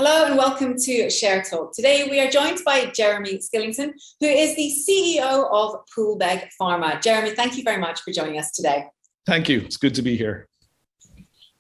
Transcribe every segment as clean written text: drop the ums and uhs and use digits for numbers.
Hello and welcome to Share Talk. Today we are joined by Jeremy Skillington, who is the CEO of Poolbeg Pharma. Jeremy, thank you very much for joining us today. Thank you. It's good to be here.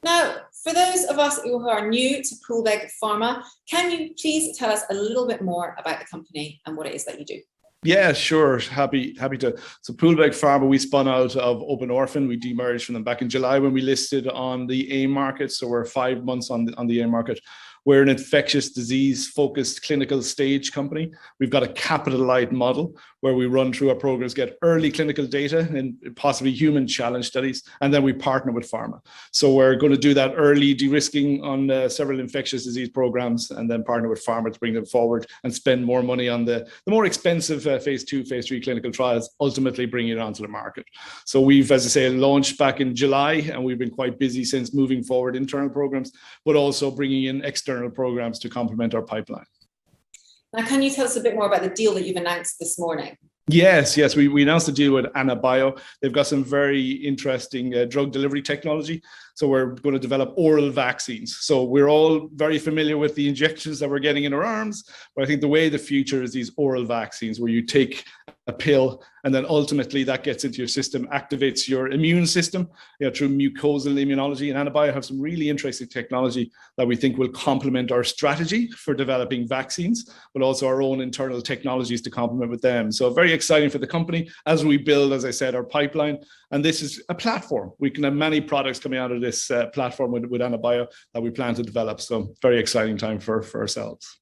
Now, for those of us who are new to Poolbeg Pharma, can you please tell us a little bit more about the company and what it is that you do? Yeah, sure. Happy to. So Poolbeg Pharma, we spun out of Open Orphan. We demerged from them back in July when we listed on the AIM market. So we're 5 months on the AIM market. We're an infectious disease focused clinical stage company. We've got a capital light model where we run through our programs, get early clinical data and possibly human challenge studies, and then we partner with pharma. So we're going to do that early de-risking on several infectious disease programs and then partner with pharma to bring them forward and spend more money on the more expensive phase 2, phase 3 clinical trials, ultimately bringing it onto the market. So we've, as I say, launched back in July, and we've been quite busy since moving forward internal programs, but also bringing in external programs to complement our pipeline. Now, can you tell us a bit more about the deal that you've announced this morning? Yes. We announced a deal with AnaBio. They've got some very interesting drug delivery technology. So we're going to develop oral vaccines. So we're all very familiar with the injections that we're getting in our arms, but I think the way of the future is these oral vaccines where you take a pill and then ultimately that gets into your system, activates your immune system, through mucosal immunology. And AnaBio have some really interesting technology that we think will complement our strategy for developing vaccines, but also our own internal technologies to complement with them. So very exciting for the company as we build, as I said, our pipeline. And this is a platform. We can have many products coming out of this platform with AnaBio that we plan to develop. So very exciting time for ourselves.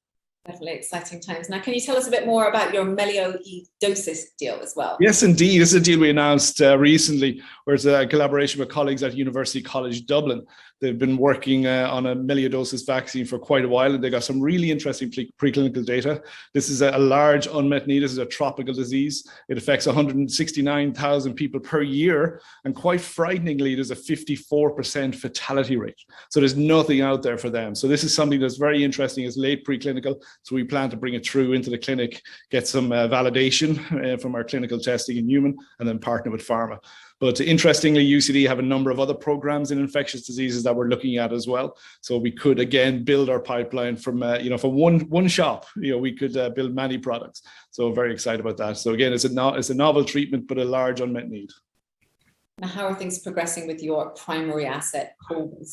Definitely exciting times. Now, can you tell us a bit more about your melioidosis deal as well? Yes, indeed. This is a deal we announced recently, where it's a collaboration with colleagues at University College Dublin. They've been working on a melioidosis vaccine for quite a while, and they got some really interesting preclinical data. This is a large unmet need. This is a tropical disease. It affects 169,000 people per year, and quite frighteningly, there's a 54% fatality rate. So there's nothing out there for them. So this is something that's very interesting. It's late preclinical, so we plan to bring it through into the clinic, get some validation from our clinical testing in human, and then partner with pharma. But interestingly, UCD have a number of other programs in infectious diseases that we're looking at as well. So we could again build our pipeline from from one shop. We could build many products. So very excited about that. So again, it's a novel treatment, but a large unmet need. Now, how are things progressing with your primary asset, POLB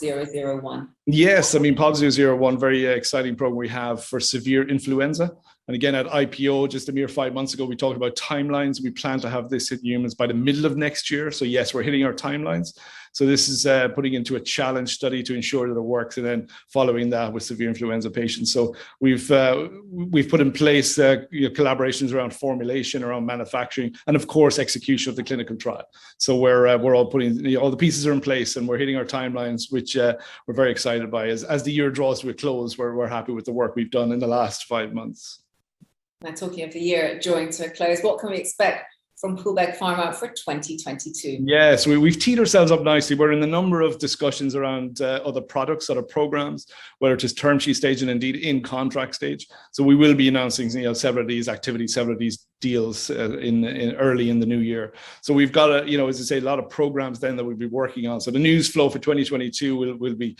001? Yes, POLB 001, very exciting program we have for severe influenza. And again, at IPO, just a mere 5 months ago, we talked about timelines. We plan to have this in humans by the middle of next year. So yes, we're hitting our timelines. So this is putting into a challenge study to ensure that it works, and then following that with severe influenza patients. So we've put in place collaborations around formulation, around manufacturing, and of course execution of the clinical trial. So we're all putting all the pieces are in place, and we're hitting our timelines, which we're very excited by. As the year draws to a close, we're happy with the work we've done in the last 5 months. Now, talking of the year drawing to a close, what can we expect from Poolbeg Pharma for 2022? Yes, we've teed ourselves up nicely. We're in a number of discussions around other products, other programs, whether it is term sheet stage and indeed in contract stage. So we will be announcing several of these activities, several of these deals in early in the new year. So we've got as I say, a lot of programs then that we'll be working on. So the news flow for 2022 will be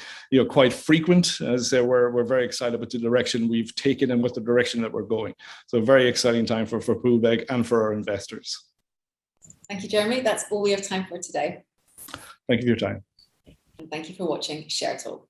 quite frequent. As I say, we're very excited about the direction we've taken and with the direction that we're going. So a very exciting time for Poolbeg and for our investors. Thank you, Jeremy. That's all we have time for today. Thank you for your time. And thank you for watching Share Talk.